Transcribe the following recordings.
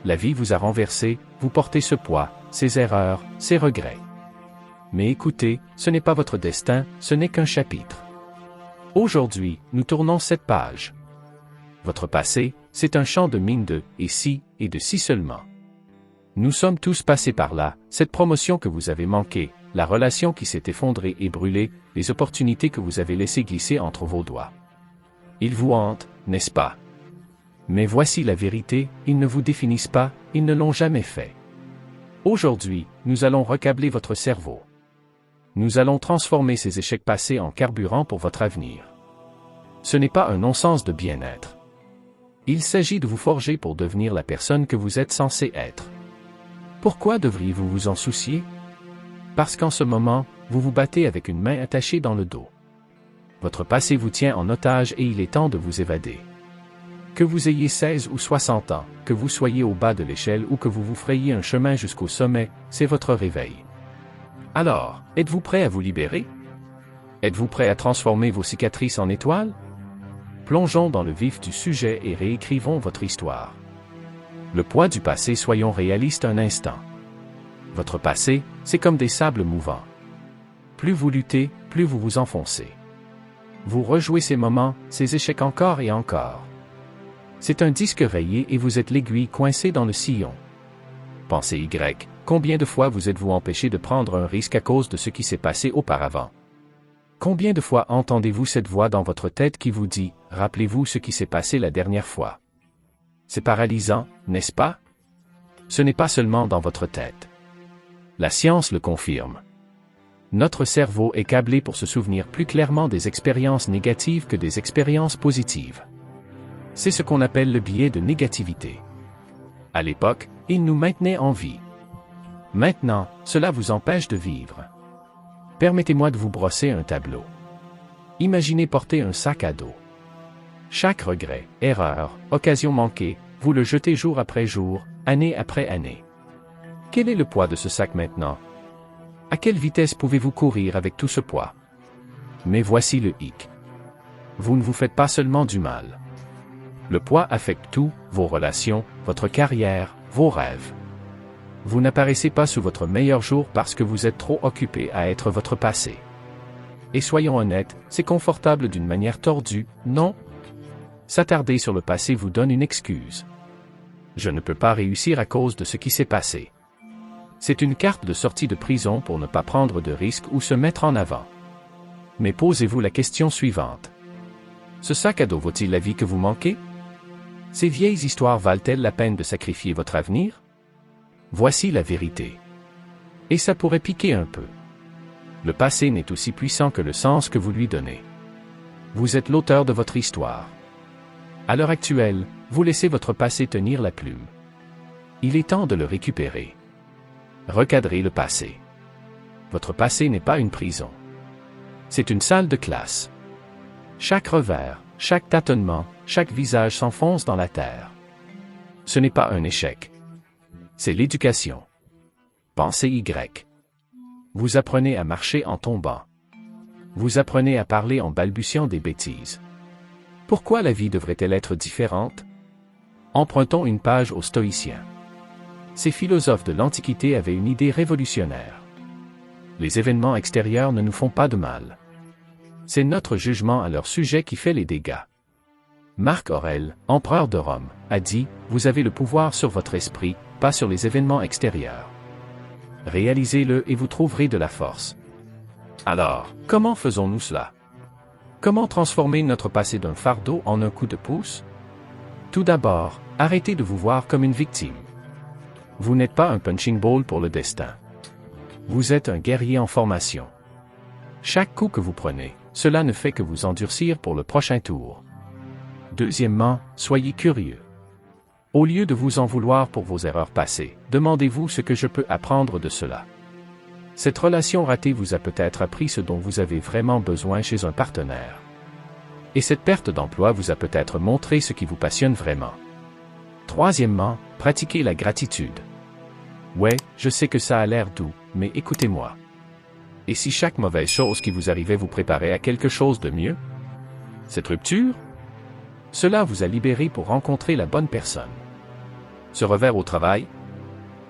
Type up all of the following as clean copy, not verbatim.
la vie vous a renversé, vous portez ce poids, ces erreurs, ces regrets. Mais écoutez, ce n'est pas votre destin, ce n'est qu'un chapitre. Aujourd'hui, nous tournons cette page. Votre passé, c'est un champ de mines de « et si » et de « si seulement ». Nous sommes tous passés par là, cette promotion que vous avez manquée, la relation qui s'est effondrée et brûlée, les opportunités que vous avez laissées glisser entre vos doigts. Ils vous hantent, n'est-ce pas? Mais voici la vérité, ils ne vous définissent pas, ils ne l'ont jamais fait. Aujourd'hui, nous allons recabler votre cerveau. Nous allons transformer ces échecs passés en carburant pour votre avenir. Ce n'est pas un non-sens de bien-être. Il s'agit de vous forger pour devenir la personne que vous êtes censé être. Pourquoi devriez-vous vous en soucier? Parce qu'en ce moment, vous vous battez avec une main attachée dans le dos. Votre passé vous tient en otage et il est temps de vous évader. Que vous ayez 16 ou 60 ans, que vous soyez au bas de l'échelle ou que vous vous frayiez un chemin jusqu'au sommet, c'est votre réveil. Alors, êtes-vous prêt à vous libérer? Êtes-vous prêt à transformer vos cicatrices en étoiles? Plongeons dans le vif du sujet et réécrivons votre histoire. Le poids du passé, soyons réalistes un instant. Votre passé, c'est comme des sables mouvants. Plus vous luttez, plus vous vous enfoncez. Vous rejouez ces moments, ces échecs encore et encore. C'est un disque rayé et vous êtes l'aiguille coincée dans le sillon. Pensez Y, combien de fois vous êtes-vous empêché de prendre un risque à cause de ce qui s'est passé auparavant? Combien de fois entendez-vous cette voix dans votre tête qui vous dit « Rappelez-vous ce qui s'est passé la dernière fois ». C'est paralysant, n'est-ce pas? Ce n'est pas seulement dans votre tête. La science le confirme. Notre cerveau est câblé pour se souvenir plus clairement des expériences négatives que des expériences positives. C'est ce qu'on appelle le biais de négativité. À l'époque, il nous maintenait en vie. Maintenant, cela vous empêche de vivre. Permettez-moi de vous brosser un tableau. Imaginez porter un sac à dos. Chaque regret, erreur, occasion manquée, vous le jetez jour après jour, année après année. Quel est le poids de ce sac maintenant? À quelle vitesse pouvez-vous courir avec tout ce poids? Mais voici le hic. Vous ne vous faites pas seulement du mal. Le poids affecte tout, vos relations, votre carrière, vos rêves. Vous n'apparaissez pas sous votre meilleur jour parce que vous êtes trop occupé à être votre passé. Et soyons honnêtes, c'est confortable d'une manière tordue, non? S'attarder sur le passé vous donne une excuse. Je ne peux pas réussir à cause de ce qui s'est passé. C'est une carte de sortie de prison pour ne pas prendre de risques ou se mettre en avant. Mais posez-vous la question suivante. Ce sac à dos vaut-il la vie que vous manquez? Ces vieilles histoires valent-elles la peine de sacrifier votre avenir? Voici la vérité. Et ça pourrait piquer un peu. Le passé n'est aussi puissant que le sens que vous lui donnez. Vous êtes l'auteur de votre histoire. À l'heure actuelle, vous laissez votre passé tenir la plume. Il est temps de le récupérer. Recadrez le passé. Votre passé n'est pas une prison. C'est une salle de classe. Chaque revers, chaque tâtonnement, chaque visage s'enfonce dans la terre. Ce n'est pas un échec. C'est l'éducation. Pensez Y. Vous apprenez à marcher en tombant. Vous apprenez à parler en balbutiant des bêtises. Pourquoi la vie devrait-elle être différente? Empruntons une page aux stoïciens. Ces philosophes de l'Antiquité avaient une idée révolutionnaire. Les événements extérieurs ne nous font pas de mal. C'est notre jugement à leur sujet qui fait les dégâts. Marc Aurèle, empereur de Rome, a dit « Vous avez le pouvoir sur votre esprit, pas sur les événements extérieurs. Réalisez-le et vous trouverez de la force. » Alors, comment faisons-nous cela? Comment transformer notre passé d'un fardeau en un coup de pouce? Tout d'abord, arrêtez de vous voir comme une victime. Vous n'êtes pas un punching ball pour le destin. Vous êtes un guerrier en formation. Chaque coup que vous prenez, cela ne fait que vous endurcir pour le prochain tour. Deuxièmement, soyez curieux. Au lieu de vous en vouloir pour vos erreurs passées, demandez-vous ce que je peux apprendre de cela. Cette relation ratée vous a peut-être appris ce dont vous avez vraiment besoin chez un partenaire. Et cette perte d'emploi vous a peut-être montré ce qui vous passionne vraiment. Troisièmement, pratiquez la gratitude. Ouais, je sais que ça a l'air doux, mais écoutez-moi. Et si chaque mauvaise chose qui vous arrivait vous préparait à quelque chose de mieux? Cette rupture? Cela vous a libéré pour rencontrer la bonne personne. Ce revers au travail?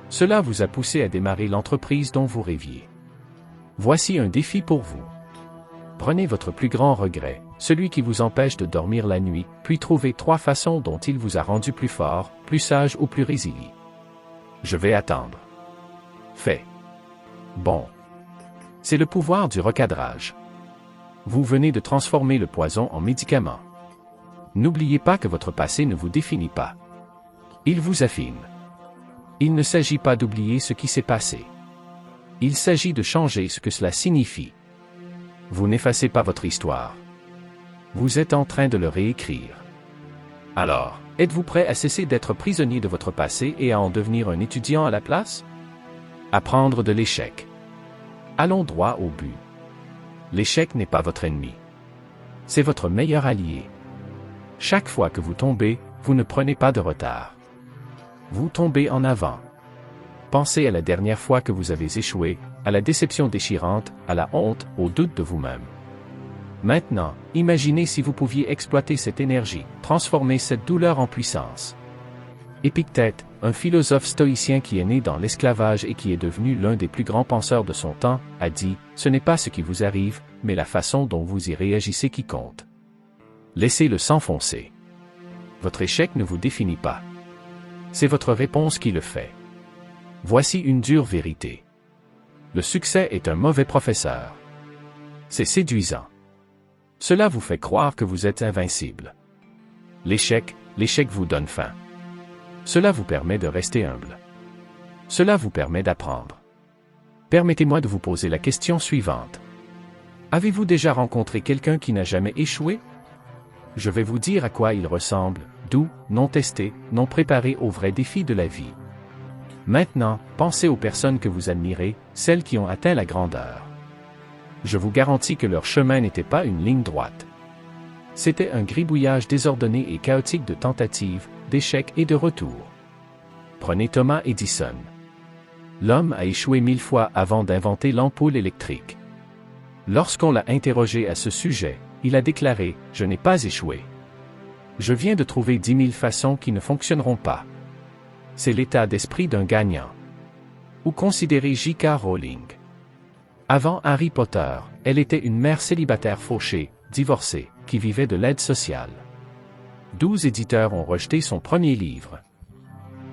Cela vous a poussé à démarrer l'entreprise dont vous rêviez. Voici un défi pour vous. Prenez votre plus grand regret, celui qui vous empêche de dormir la nuit, puis trouvez 3 façons dont il vous a rendu plus fort, plus sage ou plus résilient. Je vais attendre. Fait. Bon. C'est le pouvoir du recadrage. Vous venez de transformer le poison en médicament. N'oubliez pas que votre passé ne vous définit pas. Il vous affine. Il ne s'agit pas d'oublier ce qui s'est passé. Il s'agit de changer ce que cela signifie. Vous n'effacez pas votre histoire. Vous êtes en train de le réécrire. Alors, êtes-vous prêt à cesser d'être prisonnier de votre passé et à en devenir un étudiant à la place? Apprendre de l'échec. Allons droit au but. L'échec n'est pas votre ennemi. C'est votre meilleur allié. Chaque fois que vous tombez, vous ne prenez pas de retard. Vous tombez en avant. Pensez à la dernière fois que vous avez échoué, à la déception déchirante, à la honte, au doute de vous-même. Maintenant, imaginez si vous pouviez exploiter cette énergie, transformer cette douleur en puissance. Épictète, un philosophe stoïcien qui est né dans l'esclavage et qui est devenu l'un des plus grands penseurs de son temps, a dit « Ce n'est pas ce qui vous arrive, mais la façon dont vous y réagissez qui compte. » Laissez-le s'enfoncer. Votre échec ne vous définit pas. C'est votre réponse qui le fait. Voici une dure vérité. Le succès est un mauvais professeur. C'est séduisant. Cela vous fait croire que vous êtes invincible. L'échec vous donne faim. Cela vous permet de rester humble. Cela vous permet d'apprendre. Permettez-moi de vous poser la question suivante. Avez-vous déjà rencontré quelqu'un qui n'a jamais échoué? Je vais vous dire à quoi il ressemble, doux, non testé, non préparé aux vrais défis de la vie. Maintenant, pensez aux personnes que vous admirez, celles qui ont atteint la grandeur. Je vous garantis que leur chemin n'était pas une ligne droite. C'était un gribouillage désordonné et chaotique de tentatives, d'échecs et de retours. Prenez Thomas Edison. L'homme a échoué 1000 fois avant d'inventer l'ampoule électrique. Lorsqu'on l'a interrogé à ce sujet, il a déclaré « Je n'ai pas échoué. Je viens de trouver 10 000 façons qui ne fonctionneront pas. » C'est l'état d'esprit d'un gagnant. Ou considérez J.K. Rowling. Avant Harry Potter, elle était une mère célibataire fauchée, divorcée, qui vivait de l'aide sociale. 12 éditeurs ont rejeté son premier livre.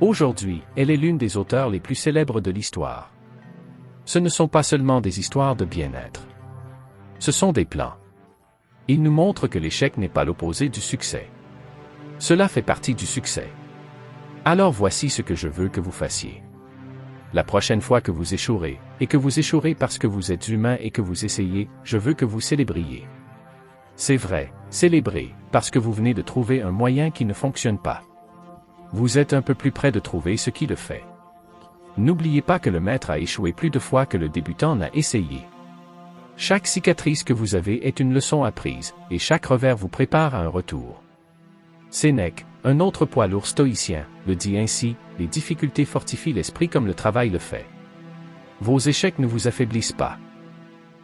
Aujourd'hui, elle est l'une des auteurs les plus célèbres de l'histoire. Ce ne sont pas seulement des histoires de bien-être. Ce sont des plans. Ils nous montrent que l'échec n'est pas l'opposé du succès. Cela fait partie du succès. Alors voici ce que je veux que vous fassiez. La prochaine fois que vous échouerez, et que vous échouerez parce que vous êtes humain et que vous essayez, je veux que vous célébriez. C'est vrai, célébrez, parce que vous venez de trouver un moyen qui ne fonctionne pas. Vous êtes un peu plus près de trouver ce qui le fait. N'oubliez pas que le maître a échoué plus de fois que le débutant n'a essayé. Chaque cicatrice que vous avez est une leçon apprise, et chaque revers vous prépare à un retour. Sénèque, un autre poids lourd stoïcien, le dit ainsi, les difficultés fortifient l'esprit comme le travail le fait. Vos échecs ne vous affaiblissent pas.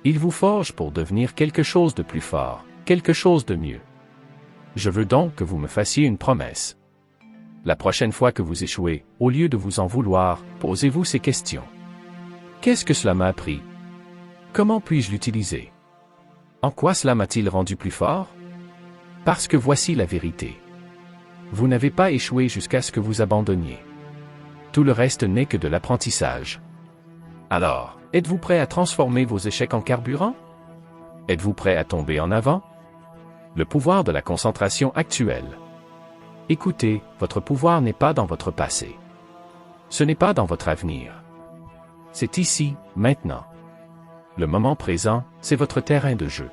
Ils vous forgent pour devenir quelque chose de plus fort, quelque chose de mieux. Je veux donc que vous me fassiez une promesse. La prochaine fois que vous échouez, au lieu de vous en vouloir, posez-vous ces questions. Qu'est-ce que cela m'a appris? Comment puis-je l'utiliser? En quoi cela m'a-t-il rendu plus fort? Parce que voici la vérité. Vous n'avez pas échoué jusqu'à ce que vous abandonniez. Tout le reste n'est que de l'apprentissage. Alors, êtes-vous prêt à transformer vos échecs en carburant? Êtes-vous prêt à tomber en avant? Le pouvoir de la concentration actuelle. Écoutez, votre pouvoir n'est pas dans votre passé. Ce n'est pas dans votre avenir. C'est ici, maintenant. Le moment présent, c'est votre terrain de jeu.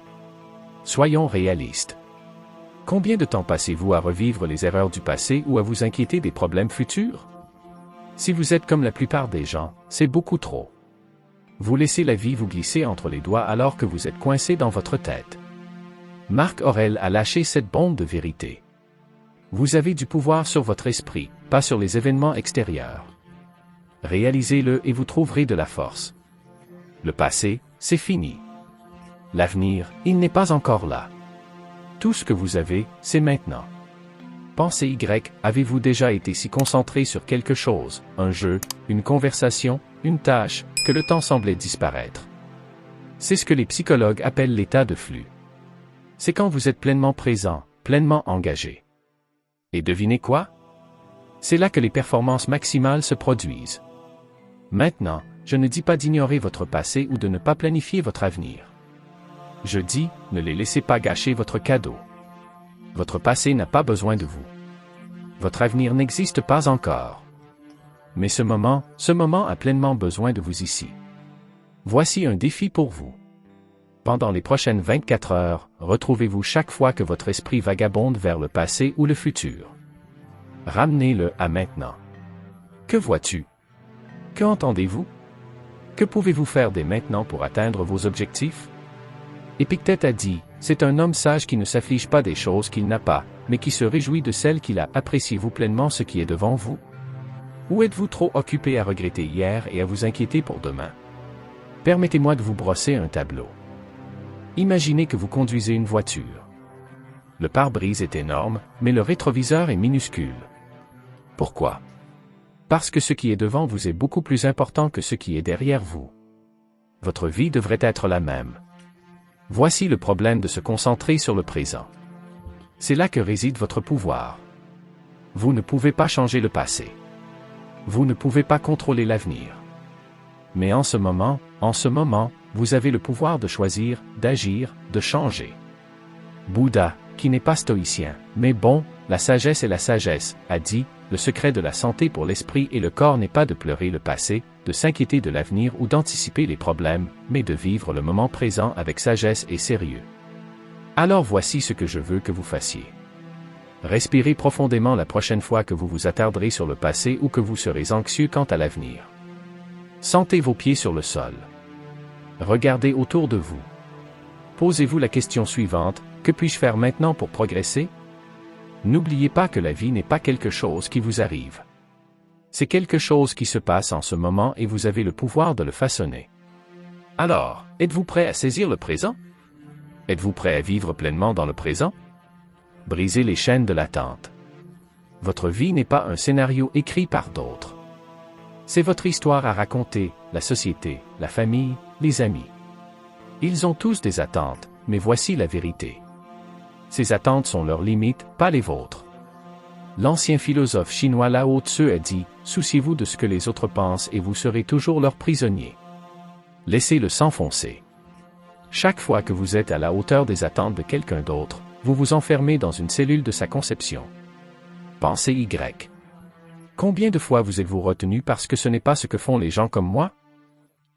Soyons réalistes. Combien de temps passez-vous à revivre les erreurs du passé ou à vous inquiéter des problèmes futurs? Si vous êtes comme la plupart des gens, c'est beaucoup trop. Vous laissez la vie vous glisser entre les doigts alors que vous êtes coincé dans votre tête. Marc Aurèle a lâché cette bombe de vérité. Vous avez du pouvoir sur votre esprit, pas sur les événements extérieurs. Réalisez-le et vous trouverez de la force. Le passé, c'est fini. L'avenir, il n'est pas encore là. Tout ce que vous avez, c'est maintenant. Pensée Y, avez-vous déjà été si concentré sur quelque chose, un jeu, une conversation, une tâche, que le temps semblait disparaître? C'est ce que les psychologues appellent l'état de flux. C'est quand vous êtes pleinement présent, pleinement engagé. Et devinez quoi? C'est là que les performances maximales se produisent. Maintenant, je ne dis pas d'ignorer votre passé ou de ne pas planifier votre avenir. Je dis, ne les laissez pas gâcher votre cadeau. Votre passé n'a pas besoin de vous. Votre avenir n'existe pas encore. Mais ce moment a pleinement besoin de vous ici. Voici un défi pour vous. Pendant les prochaines 24 heures, retrouvez-vous chaque fois que votre esprit vagabonde vers le passé ou le futur. Ramenez-le à maintenant. Que vois-tu? Que entendez-vous? Que pouvez-vous faire dès maintenant pour atteindre vos objectifs? Épictète a dit, c'est un homme sage qui ne s'afflige pas des choses qu'il n'a pas, mais qui se réjouit de celles qu'il a. Appréciez-vous pleinement ce qui est devant vous? Ou êtes-vous trop occupé à regretter hier et à vous inquiéter pour demain? Permettez-moi de vous brosser un tableau. Imaginez que vous conduisez une voiture. Le pare-brise est énorme, mais le rétroviseur est minuscule. Pourquoi? Parce que ce qui est devant vous est beaucoup plus important que ce qui est derrière vous. Votre vie devrait être la même. Voici le problème de se concentrer sur le présent. C'est là que réside votre pouvoir. Vous ne pouvez pas changer le passé. Vous ne pouvez pas contrôler l'avenir. Mais en ce moment, vous avez le pouvoir de choisir, d'agir, de changer. Bouddha, qui n'est pas stoïcien, mais bon, la sagesse est la sagesse, a dit, le secret de la santé pour l'esprit et le corps n'est pas de pleurer le passé, de s'inquiéter de l'avenir ou d'anticiper les problèmes, mais de vivre le moment présent avec sagesse et sérieux. Alors voici ce que je veux que vous fassiez. Respirez profondément la prochaine fois que vous vous attarderez sur le passé ou que vous serez anxieux quant à l'avenir. Sentez vos pieds sur le sol. Regardez autour de vous. Posez-vous la question suivante, que puis-je faire maintenant pour progresser? N'oubliez pas que la vie n'est pas quelque chose qui vous arrive. C'est quelque chose qui se passe en ce moment et vous avez le pouvoir de le façonner. Alors, êtes-vous prêt à saisir le présent? Êtes-vous prêt à vivre pleinement dans le présent? Brisez les chaînes de l'attente. Votre vie n'est pas un scénario écrit par d'autres. C'est votre histoire à raconter, la société, la famille, les amis. Ils ont tous des attentes, mais voici la vérité. Ces attentes sont leurs limites, pas les vôtres. L'ancien philosophe chinois Lao Tzu a dit, « Souciez-vous de ce que les autres pensent et vous serez toujours leur prisonnier. » Laissez le sang foncer. Chaque fois que vous êtes à la hauteur des attentes de quelqu'un d'autre, vous vous enfermez dans une cellule de sa conception. Pensée Y. Combien de fois vous êtes-vous retenu parce que ce n'est pas ce que font les gens comme moi?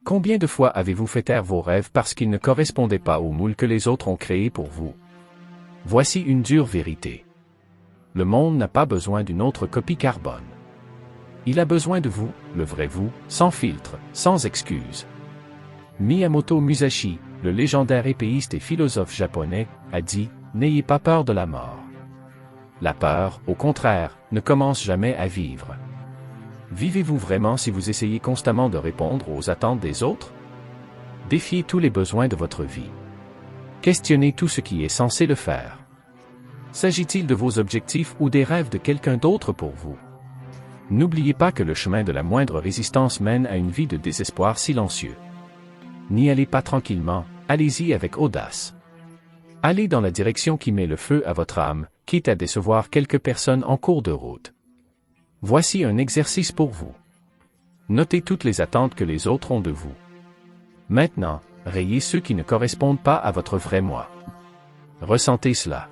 Combien de fois avez-vous fait taire vos rêves parce qu'ils ne correspondaient pas au moule que les autres ont créé pour vous? Voici une dure vérité. Le monde n'a pas besoin d'une autre copie carbone. Il a besoin de vous, le vrai vous, sans filtre, sans excuse. Miyamoto Musashi, le légendaire épéiste et philosophe japonais, a dit « N'ayez pas peur de la mort. » La peur, au contraire, ne commence jamais à vivre. Vivez-vous vraiment si vous essayez constamment de répondre aux attentes des autres? Défiez tous les besoins de votre vie. Questionnez tout ce qui est censé le faire. S'agit-il de vos objectifs ou des rêves de quelqu'un d'autre pour vous? N'oubliez pas que le chemin de la moindre résistance mène à une vie de désespoir silencieux. N'y allez pas tranquillement, allez-y avec audace. Allez dans la direction qui met le feu à votre âme, quitte à décevoir quelques personnes en cours de route. Voici un exercice pour vous. Notez toutes les attentes que les autres ont de vous. Maintenant, rayez ceux qui ne correspondent pas à votre vrai moi. Ressentez cela.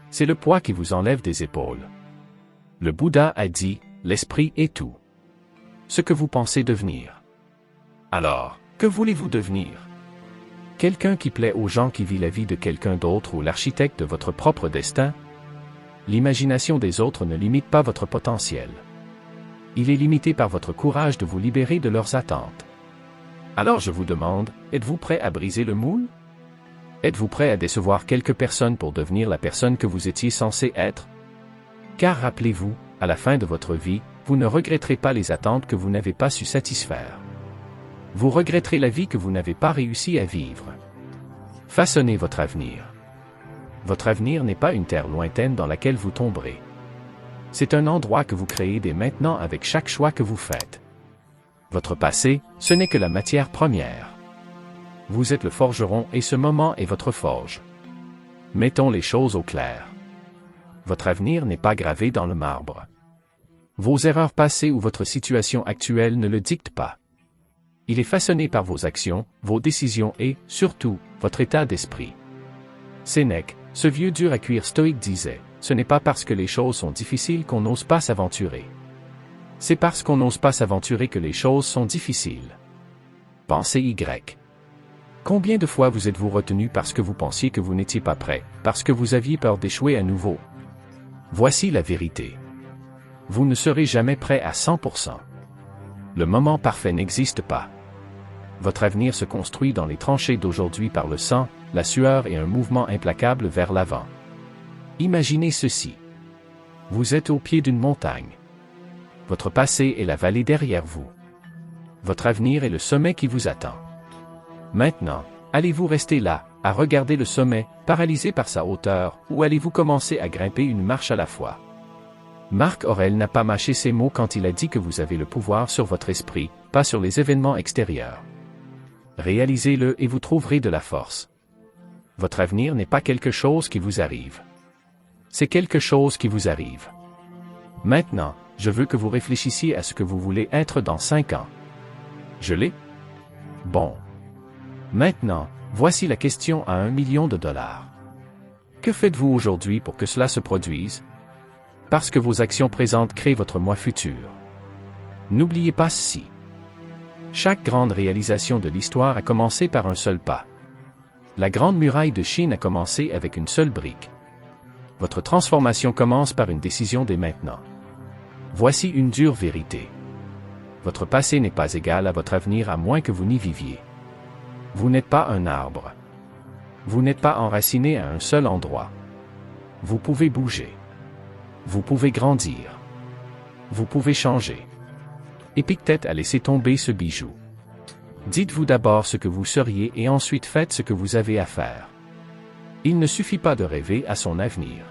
C'est le poids qui vous enlève des épaules. Le Bouddha a dit, l'esprit est tout. Ce que vous pensez devenir. Alors, que voulez-vous devenir? Quelqu'un qui plaît aux gens qui vit la vie de quelqu'un d'autre ou l'architecte de votre propre destin? L'imagination des autres ne limite pas votre potentiel. Il est limité par votre courage de vous libérer de leurs attentes. Alors je vous demande, êtes-vous prêt à briser le moule? Êtes-vous prêt à décevoir quelques personnes pour devenir la personne que vous étiez censé être? Car rappelez-vous, à la fin de votre vie, vous ne regretterez pas les attentes que vous n'avez pas su satisfaire. Vous regretterez la vie que vous n'avez pas réussi à vivre. Façonnez votre avenir. Votre avenir n'est pas une terre lointaine dans laquelle vous tomberez. C'est un endroit que vous créez dès maintenant avec chaque choix que vous faites. Votre passé, ce n'est que la matière première. Vous êtes le forgeron et ce moment est votre forge. Mettons les choses au clair. Votre avenir n'est pas gravé dans le marbre. Vos erreurs passées ou votre situation actuelle ne le dictent pas. Il est façonné par vos actions, vos décisions et, surtout, votre état d'esprit. Sénèque, ce vieux dur à cuire stoïque disait, ce n'est pas parce que les choses sont difficiles qu'on n'ose pas s'aventurer. C'est parce qu'on n'ose pas s'aventurer que les choses sont difficiles. Pensée Y. Combien de fois vous êtes-vous retenu parce que vous pensiez que vous n'étiez pas prêt, parce que vous aviez peur d'échouer à nouveau? Voici la vérité. Vous ne serez jamais prêt à 100%. Le moment parfait n'existe pas. Votre avenir se construit dans les tranchées d'aujourd'hui par le sang, la sueur et un mouvement implacable vers l'avant. Imaginez ceci. Vous êtes au pied d'une montagne. Votre passé est la vallée derrière vous. Votre avenir est le sommet qui vous attend. Maintenant, allez-vous rester là, à regarder le sommet, paralysé par sa hauteur, ou allez-vous commencer à grimper une marche à la fois? Marc Aurèle n'a pas mâché ses mots quand il a dit que vous avez le pouvoir sur votre esprit, pas sur les événements extérieurs. Réalisez-le et vous trouverez de la force. Votre avenir n'est pas quelque chose qui vous arrive. C'est quelque chose qui vous arrive. Maintenant, je veux que vous réfléchissiez à ce que vous voulez être dans 5 ans. Je l'ai? Bon. Maintenant, voici la question à $1 million. Que faites-vous aujourd'hui pour que cela se produise? Parce que vos actions présentes créent votre moi futur. N'oubliez pas ceci. Chaque grande réalisation de l'histoire a commencé par un seul pas. La grande muraille de Chine a commencé avec une seule brique. Votre transformation commence par une décision dès maintenant. Voici une dure vérité. Votre passé n'est pas égal à votre avenir à moins que vous n'y viviez. Vous n'êtes pas un arbre. Vous n'êtes pas enraciné à un seul endroit. Vous pouvez bouger. Vous pouvez grandir. Vous pouvez changer. Épictète a laissé tomber ce bijou. Dites-vous d'abord ce que vous seriez et ensuite faites ce que vous avez à faire. Il ne suffit pas de rêver à son avenir.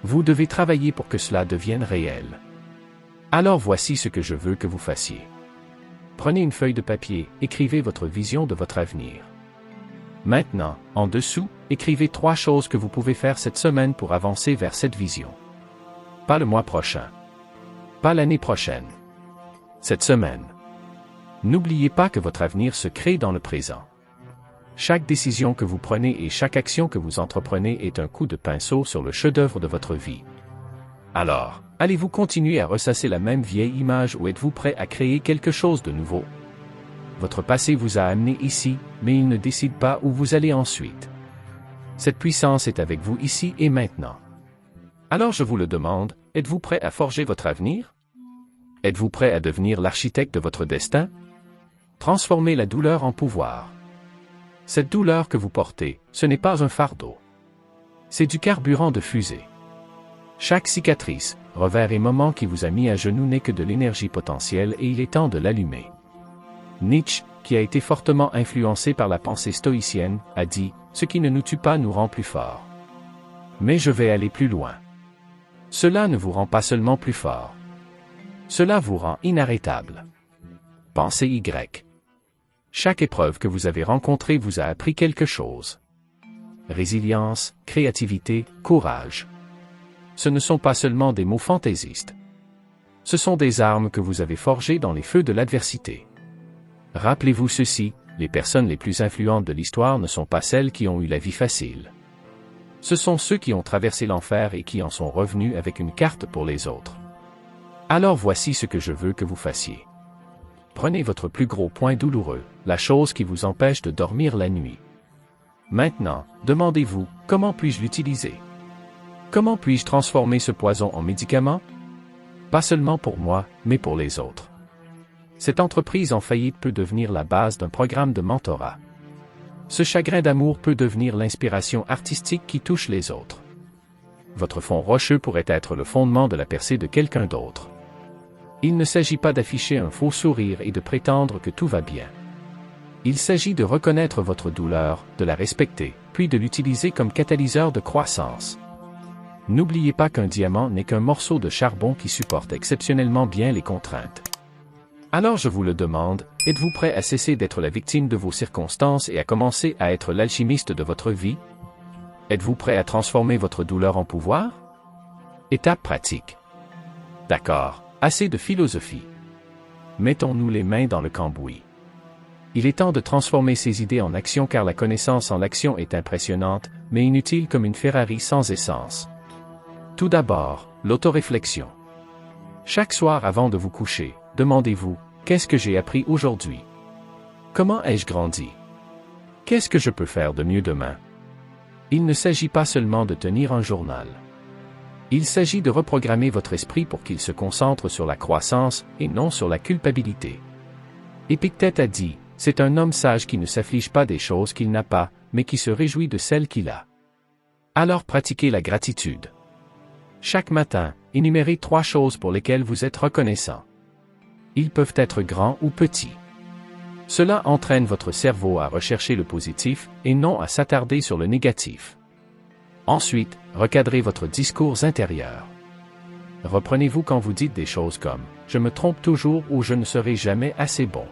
Vous devez travailler pour que cela devienne réel. Alors voici ce que je veux que vous fassiez. Prenez une feuille de papier, écrivez votre vision de votre avenir. Maintenant, en dessous, écrivez 3 choses que vous pouvez faire cette semaine pour avancer vers cette vision. Pas le mois prochain. Pas l'année prochaine. Cette semaine. N'oubliez pas que votre avenir se crée dans le présent. Chaque décision que vous prenez et chaque action que vous entreprenez est un coup de pinceau sur le chef-d'œuvre de votre vie. Alors, allez-vous continuer à ressasser la même vieille image ou êtes-vous prêt à créer quelque chose de nouveau? Votre passé vous a amené ici, mais il ne décide pas où vous allez ensuite. Cette puissance est avec vous ici et maintenant. Alors je vous le demande, êtes-vous prêt à forger votre avenir? Êtes-vous prêt à devenir l'architecte de votre destin? Transformez la douleur en pouvoir. Cette douleur que vous portez, ce n'est pas un fardeau. C'est du carburant de fusée. Chaque cicatrice, revers et moment qui vous a mis à genoux n'est que de l'énergie potentielle et il est temps de l'allumer. Nietzsche, qui a été fortement influencé par la pensée stoïcienne, a dit « Ce qui ne nous tue pas nous rend plus forts. » Mais je vais aller plus loin. Cela ne vous rend pas seulement plus fort. Cela vous rend inarrêtable. Pensée Y. Chaque épreuve que vous avez rencontrée vous a appris quelque chose. Résilience, créativité, courage. Ce ne sont pas seulement des mots fantaisistes. Ce sont des armes que vous avez forgées dans les feux de l'adversité. Rappelez-vous ceci, les personnes les plus influentes de l'histoire ne sont pas celles qui ont eu la vie facile. Ce sont ceux qui ont traversé l'enfer et qui en sont revenus avec une carte pour les autres. Alors voici ce que je veux que vous fassiez. Prenez votre plus gros point douloureux, la chose qui vous empêche de dormir la nuit. Maintenant, demandez-vous, comment puis-je l'utiliser? Comment puis-je transformer ce poison en médicament? Pas seulement pour moi, mais pour les autres. Cette entreprise en faillite peut devenir la base d'un programme de mentorat. Ce chagrin d'amour peut devenir l'inspiration artistique qui touche les autres. Votre fond rocheux pourrait être le fondement de la percée de quelqu'un d'autre. Il ne s'agit pas d'afficher un faux sourire et de prétendre que tout va bien. Il s'agit de reconnaître votre douleur, de la respecter, puis de l'utiliser comme catalyseur de croissance. N'oubliez pas qu'un diamant n'est qu'un morceau de charbon qui supporte exceptionnellement bien les contraintes. Alors je vous le demande, êtes-vous prêt à cesser d'être la victime de vos circonstances et à commencer à être l'alchimiste de votre vie? Êtes-vous prêt à transformer votre douleur en pouvoir? Étape pratique. D'accord, assez de philosophie. Mettons-nous les mains dans le cambouis. Il est temps de transformer ces idées en action car la connaissance en l'action est impressionnante, mais inutile comme une Ferrari sans essence. Tout d'abord, l'autoréflexion. Chaque soir avant de vous coucher, demandez-vous, qu'est-ce que j'ai appris aujourd'hui? Comment ai-je grandi? Qu'est-ce que je peux faire de mieux demain? Il ne s'agit pas seulement de tenir un journal. Il s'agit de reprogrammer votre esprit pour qu'il se concentre sur la croissance et non sur la culpabilité. Épictète a dit, c'est un homme sage qui ne s'afflige pas des choses qu'il n'a pas, mais qui se réjouit de celles qu'il a. Alors pratiquez la gratitude. Chaque matin, énumérez 3 choses pour lesquelles vous êtes reconnaissant. Ils peuvent être grands ou petits. Cela entraîne votre cerveau à rechercher le positif et non à s'attarder sur le négatif. Ensuite, recadrez votre discours intérieur. Reprenez-vous quand vous dites des choses comme « je me trompe toujours » ou « je ne serai jamais assez bon ».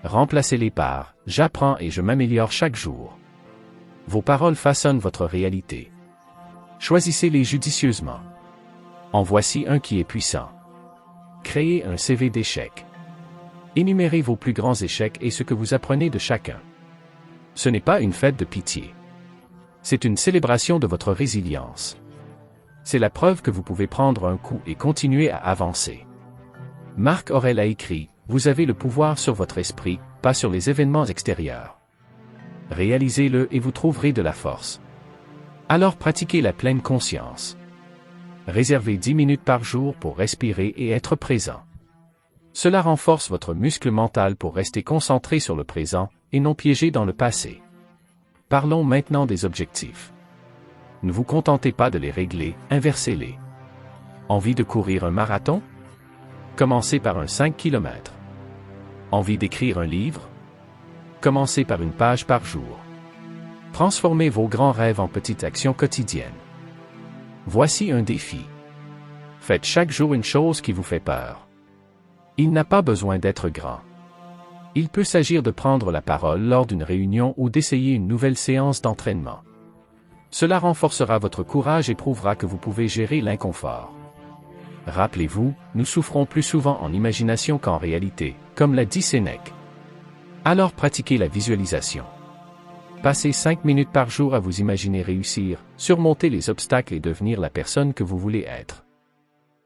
Remplacez-les par « j'apprends et je m'améliore chaque jour ». Vos paroles façonnent votre réalité. Choisissez-les judicieusement. En voici un qui est puissant. Créez un CV d'échecs. Énumérez vos plus grands échecs et ce que vous apprenez de chacun. Ce n'est pas une fête de pitié. C'est une célébration de votre résilience. C'est la preuve que vous pouvez prendre un coup et continuer à avancer. Marc Aurèle a écrit, « Vous avez le pouvoir sur votre esprit, pas sur les événements extérieurs. Réalisez-le et vous trouverez de la force. » Alors pratiquez la pleine conscience. Réservez 10 minutes par jour pour respirer et être présent. Cela renforce votre muscle mental pour rester concentré sur le présent et non piégé dans le passé. Parlons maintenant des objectifs. Ne vous contentez pas de les régler, inversez-les. Envie de courir un marathon? Commencez par un 5 km. Envie d'écrire un livre? Commencez par une page par jour. Transformez vos grands rêves en petites actions quotidiennes. Voici un défi. Faites chaque jour une chose qui vous fait peur. Il n'a pas besoin d'être grand. Il peut s'agir de prendre la parole lors d'une réunion ou d'essayer une nouvelle séance d'entraînement. Cela renforcera votre courage et prouvera que vous pouvez gérer l'inconfort. Rappelez-vous, nous souffrons plus souvent en imagination qu'en réalité, comme l'a dit Sénèque. Alors pratiquez la visualisation. Passez 5 minutes par jour à vous imaginer réussir, surmonter les obstacles et devenir la personne que vous voulez être.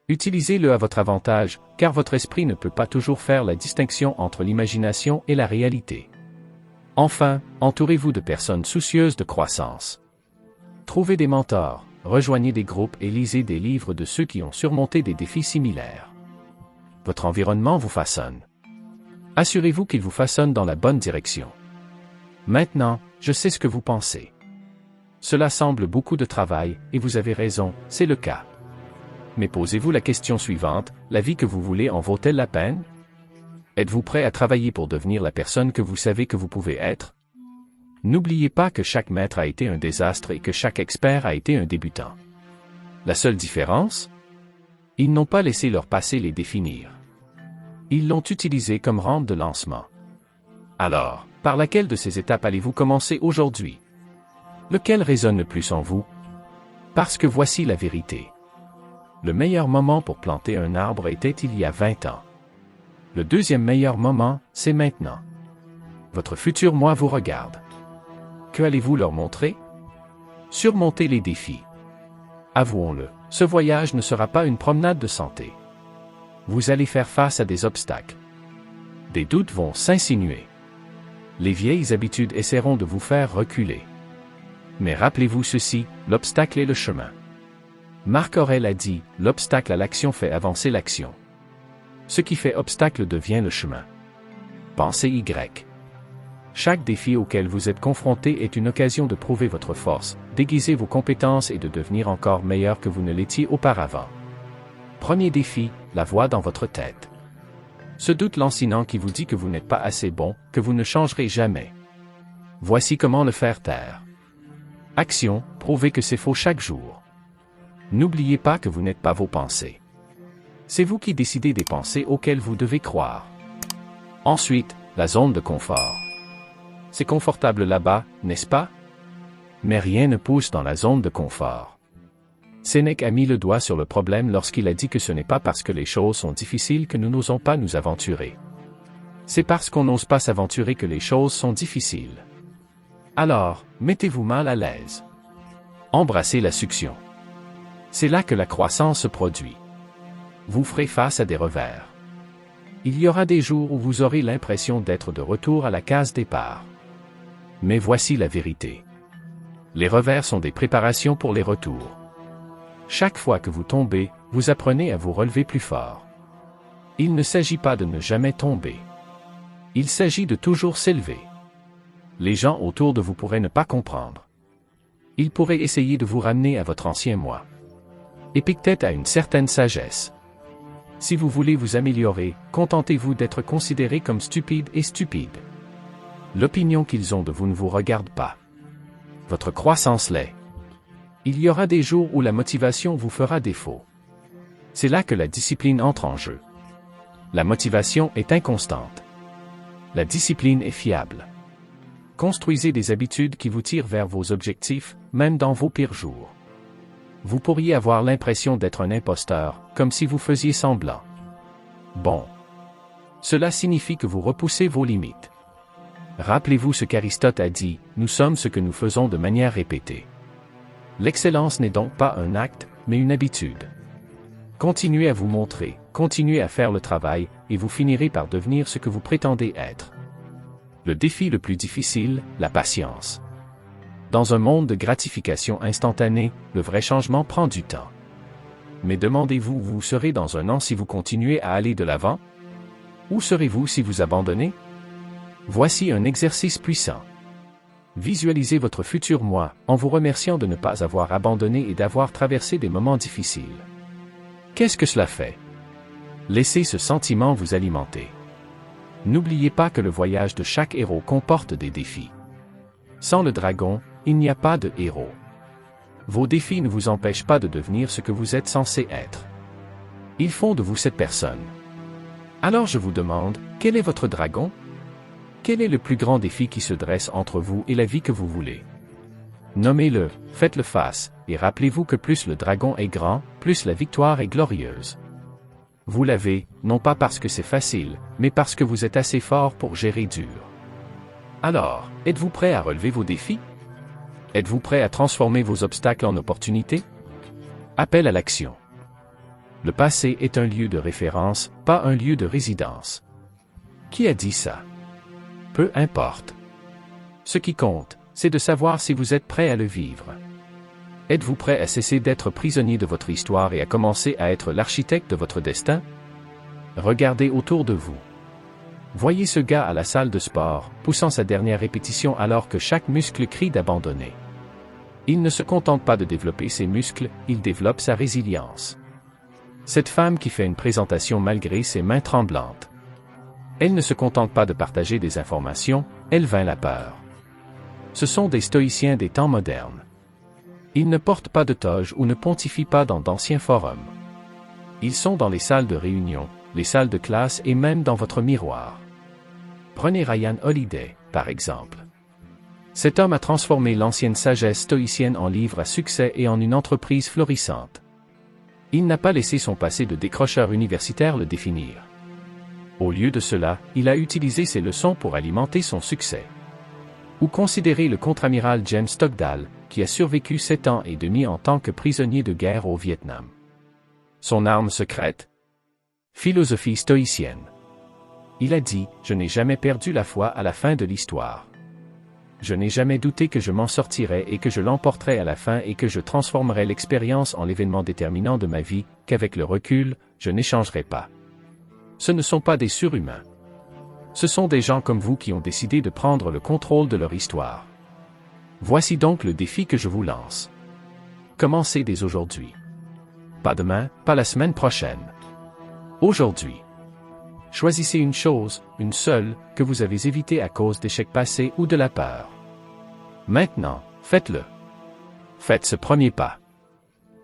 Utilisez-le à votre avantage, car votre esprit ne peut pas toujours faire la distinction entre l'imagination et la réalité. Enfin, entourez-vous de personnes soucieuses de croissance. Trouvez des mentors, rejoignez des groupes et lisez des livres de ceux qui ont surmonté des défis similaires. Votre environnement vous façonne. Assurez-vous qu'il vous façonne dans la bonne direction. Maintenant, je sais ce que vous pensez. Cela semble beaucoup de travail, et vous avez raison, c'est le cas. Mais posez-vous la question suivante, la vie que vous voulez en vaut-elle la peine? Êtes-vous prêt à travailler pour devenir la personne que vous savez que vous pouvez être? N'oubliez pas que chaque maître a été un désastre et que chaque expert a été un débutant. La seule différence? Ils n'ont pas laissé leur passé les définir. Ils l'ont utilisé comme rampe de lancement. Alors, par laquelle de ces étapes allez-vous commencer aujourd'hui? Lequel résonne le plus en vous? Parce que voici la vérité. Le meilleur moment pour planter un arbre était il y a 20 ans. Le deuxième meilleur moment, c'est maintenant. Votre futur moi vous regarde. Que allez-vous leur montrer? Surmontez les défis. Avouons-le, ce voyage ne sera pas une promenade de santé. Vous allez faire face à des obstacles. Des doutes vont s'insinuer. Les vieilles habitudes essaieront de vous faire reculer. Mais rappelez-vous ceci, l'obstacle est le chemin. Marc Aurèle a dit, l'obstacle à l'action fait avancer l'action. Ce qui fait obstacle devient le chemin. Pensez Y. Chaque défi auquel vous êtes confronté est une occasion de prouver votre force, d'aiguiser vos compétences et de devenir encore meilleur que vous ne l'étiez auparavant. Premier défi, la voix dans votre tête. Ce doute lancinant qui vous dit que vous n'êtes pas assez bon, que vous ne changerez jamais. Voici comment le faire taire. Action, prouvez que c'est faux chaque jour. N'oubliez pas que vous n'êtes pas vos pensées. C'est vous qui décidez des pensées auxquelles vous devez croire. Ensuite, la zone de confort. C'est confortable là-bas, n'est-ce pas? Mais rien ne pousse dans la zone de confort. Sénèque a mis le doigt sur le problème lorsqu'il a dit que ce n'est pas parce que les choses sont difficiles que nous n'osons pas nous aventurer. C'est parce qu'on n'ose pas s'aventurer que les choses sont difficiles. Alors, mettez-vous mal à l'aise. Embrassez la succion. C'est là que la croissance se produit. Vous ferez face à des revers. Il y aura des jours où vous aurez l'impression d'être de retour à la case départ. Mais voici la vérité. Les revers sont des préparations pour les retours. Chaque fois que vous tombez, vous apprenez à vous relever plus fort. Il ne s'agit pas de ne jamais tomber. Il s'agit de toujours s'élever. Les gens autour de vous pourraient ne pas comprendre. Ils pourraient essayer de vous ramener à votre ancien moi. Épictète a une certaine sagesse. Si vous voulez vous améliorer, contentez-vous d'être considéré comme stupide et stupide. L'opinion qu'ils ont de vous ne vous regarde pas. Votre croissance l'est. Il y aura des jours où la motivation vous fera défaut. C'est là que la discipline entre en jeu. La motivation est inconstante. La discipline est fiable. Construisez des habitudes qui vous tirent vers vos objectifs, même dans vos pires jours. Vous pourriez avoir l'impression d'être un imposteur, comme si vous faisiez semblant. Bon. Cela signifie que vous repoussez vos limites. Rappelez-vous ce qu'Aristote a dit, nous sommes ce que nous faisons de manière répétée. L'excellence n'est donc pas un acte, mais une habitude. Continuez à vous montrer, continuez à faire le travail, et vous finirez par devenir ce que vous prétendez être. Le défi le plus difficile, la patience. Dans un monde de gratification instantanée, le vrai changement prend du temps. Mais demandez-vous où vous serez dans un an si vous continuez à aller de l'avant? Où serez-vous si vous abandonnez? Voici un exercice puissant. Visualisez votre futur moi, en vous remerciant de ne pas avoir abandonné et d'avoir traversé des moments difficiles. Qu'est-ce que cela fait? Laissez ce sentiment vous alimenter. N'oubliez pas que le voyage de chaque héros comporte des défis. Sans le dragon, il n'y a pas de héros. Vos défis ne vous empêchent pas de devenir ce que vous êtes censé être. Ils font de vous cette personne. Alors je vous demande, quel est votre dragon? Quel est le plus grand défi qui se dresse entre vous et la vie que vous voulez? Nommez-le, faites-le face, et rappelez-vous que plus le dragon est grand, plus la victoire est glorieuse. Vous l'avez, non pas parce que c'est facile, mais parce que vous êtes assez fort pour gérer dur. Alors, êtes-vous prêt à relever vos défis? Êtes-vous prêt à transformer vos obstacles en opportunités? Appel à l'action. Le passé est un lieu de référence, pas un lieu de résidence. Qui a dit ça? Peu importe. Ce qui compte, c'est de savoir si vous êtes prêt à le vivre. Êtes-vous prêt à cesser d'être prisonnier de votre histoire et à commencer à être l'architecte de votre destin? Regardez autour de vous. Voyez ce gars à la salle de sport, poussant sa dernière répétition alors que chaque muscle crie d'abandonner. Il ne se contente pas de développer ses muscles, il développe sa résilience. Cette femme qui fait une présentation malgré ses mains tremblantes. Elle ne se contente pas de partager des informations, elle vainc la peur. Ce sont des stoïciens des temps modernes. Ils ne portent pas de toge ou ne pontifient pas dans d'anciens forums. Ils sont dans les salles de réunion, les salles de classe et même dans votre miroir. Prenez Ryan Holiday, par exemple. Cet homme a transformé l'ancienne sagesse stoïcienne en livre à succès et en une entreprise florissante. Il n'a pas laissé son passé de décrocheur universitaire le définir. Au lieu de cela, il a utilisé ses leçons pour alimenter son succès. Ou considérez le contre-amiral James Stockdale, qui a survécu 7 ans et demi en tant que prisonnier de guerre au Vietnam. Son arme secrète? Philosophie stoïcienne. Il a dit, je n'ai jamais perdu la foi à la fin de l'histoire. Je n'ai jamais douté que je m'en sortirais et que je l'emporterais à la fin et que je transformerais l'expérience en l'événement déterminant de ma vie, qu'avec le recul, je n'échangerai pas. Ce ne sont pas des surhumains. Ce sont des gens comme vous qui ont décidé de prendre le contrôle de leur histoire. Voici donc le défi que je vous lance. Commencez dès aujourd'hui. Pas demain, pas la semaine prochaine. Aujourd'hui. Choisissez une chose, une seule, que vous avez évitée à cause d'échecs passés ou de la peur. Maintenant, faites-le. Faites ce premier pas.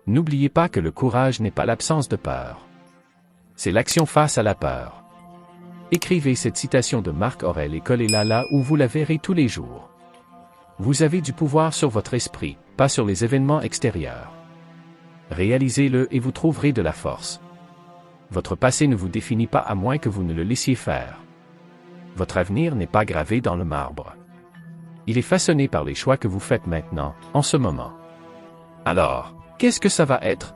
N'oubliez pas que le courage n'est pas l'absence de peur. C'est l'action face à la peur. Écrivez cette citation de Marc Aurèle et collez-la là où vous la verrez tous les jours. Vous avez du pouvoir sur votre esprit, pas sur les événements extérieurs. Réalisez-le et vous trouverez de la force. Votre passé ne vous définit pas à moins que vous ne le laissiez faire. Votre avenir n'est pas gravé dans le marbre. Il est façonné par les choix que vous faites maintenant, en ce moment. Alors, qu'est-ce que ça va être?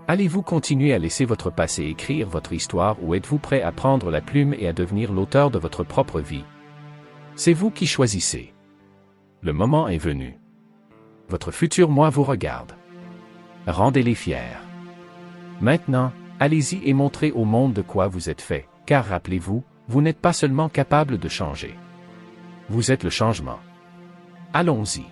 Allez-vous continuer à laisser votre passé écrire votre histoire ou êtes-vous prêt à prendre la plume et à devenir l'auteur de votre propre vie? C'est vous qui choisissez. Le moment est venu. Votre futur moi vous regarde. Rendez-les fiers. Maintenant, allez-y et montrez au monde de quoi vous êtes fait, car rappelez-vous, vous n'êtes pas seulement capable de changer. Vous êtes le changement. Allons-y.